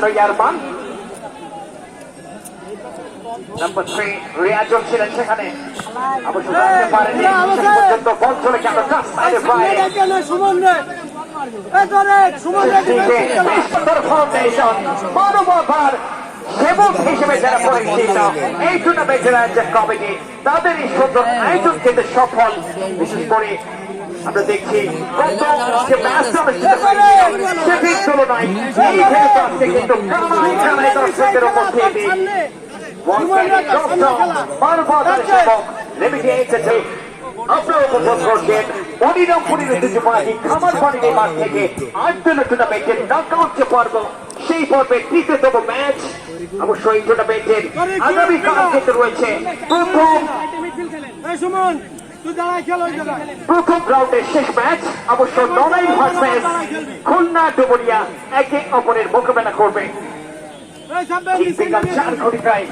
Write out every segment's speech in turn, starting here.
করেছেন ওই আরমান। নাম্বার 3 রিয়াজুল ছিলেন সেখানে, অবশ্য করতে পারেনি। শেষ পর্যন্ত বল চলে গেল টাচ সাইডে বাইরে। ফাউন্ডেশন মানবতার সেবক হিসেবে যারা পরিচিত এই টুর্নামেন্টের আয়োজক কমিটি তাদের এই সুন্দর আয়োজন কিন্তু সফল। বিশেষ করে আমরা দেখছি গত যে ম্যাচটা সেটির তুলনায় এই খেলাতে কিন্তু খেলায় দর্শকদের উপস্থিতি মানবতার সেবক রেমিডি এসেছে। আপনারা উপভোগ করছেন অনিরমপুরের ঐতিহ্যবাহী খামারবাড়ির মাঠ থেকে আটদলীয় টুর্নামেন্টের নকআউট যে পর্ব, সেই পর্বের তৃতীয়তম ম্যাচ। অবশ্যই টুর্নামেন্টের আগামীকাল কিন্তু রয়েছে প্রথম রাউন্ডের শেষ ম্যাচ। অবশ্য নড়াইল ভার্সেস খুলনা ডুবুরিয়া একে অপরের মোকাবেলা করবে বিকাল 4 ঘটিকায়।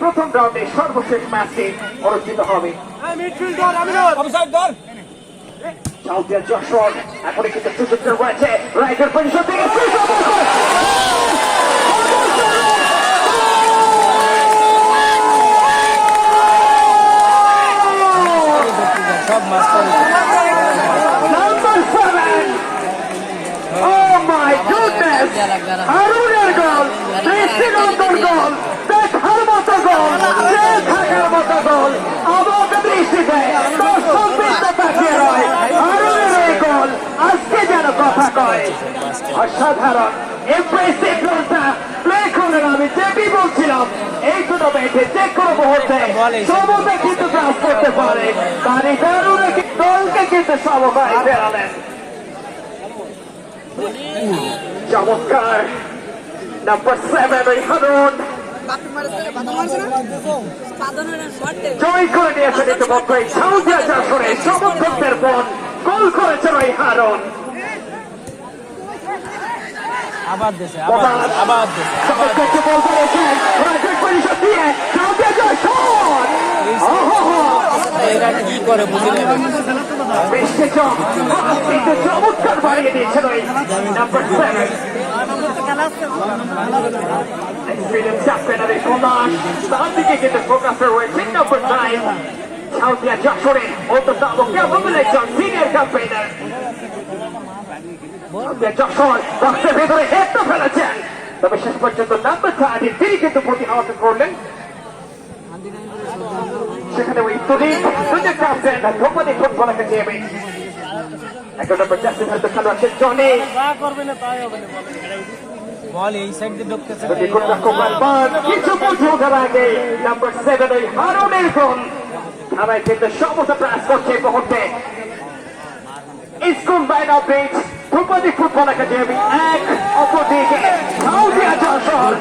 প্রথম রাউন্ডের সর্বশেষ ম্যাচটি অনুষ্ঠিত হবে। সাউথিয়া যশোর এখন কিন্তু সুযোগ রয়েছে রাইটের পজিশন থেকে হারুনের গোল, দৃষ্টিনন্দন গোল, দেখার মতো গোল, থাকার মতো গোল। আমাকে দৃষ্টিতে তাকিয়ে রয় হারুনের এই গোল আজকে যেন কথা কয়। অসাধারণ ইমপ্রেসিভ গোলটা প্লে করেন। আমি যেটি বলছিলাম এই টুর্নামেন্টে যে কোনো মুহূর্তে সমতা কিন্তু কাজ করতে পারে, তার এই দারুণ দলকে কিন্তু সমতায় ফেরালেন। চমৎকার নাম্বার 7 ওই হারুন জয় করে নিয়েছেন ইতিমধ্যে সাউথিয়া যশোরের সমর্থকদের মন গোল করেছেন ওই হারুন। চমৎকার বাড়িয়ে দিয়েছেন ওই নাম্বার 7। তার দিকে কিন্তু ফোকাসে রয়েছে নাম্বার 9 সাউথিয়া যশোরের অন্যতম কেবল একজন সিনিয়র ক্যাম্পেইনার। যশোর বক্সের ভেতরে হেডটা ফেলেছেন, তবে শেষ পর্যন্ত নাম্বার 30 তিনি কিন্তু প্রতিহত করলেন। সেখানে ওই দুজন ক্যাপ্টেন ধোপানি ফুটবল একাডেমি একটা নম্বর জার্সি ধরে খেলা আছে জনি বল এই সাইড দিয়ে ঢুকতেছে। কিছু বুঝে ওঠার আগে নাম্বার 7 ওই হারুনের গোল খেলায় কিন্তু সমস্ত প্রাস করছে এই মুহূর্তে। স্কুল বাইন অফ বিচ ধোপানি ফুটবল একাডেমি এক, অপরদিকে সাউথিয়া যশোর।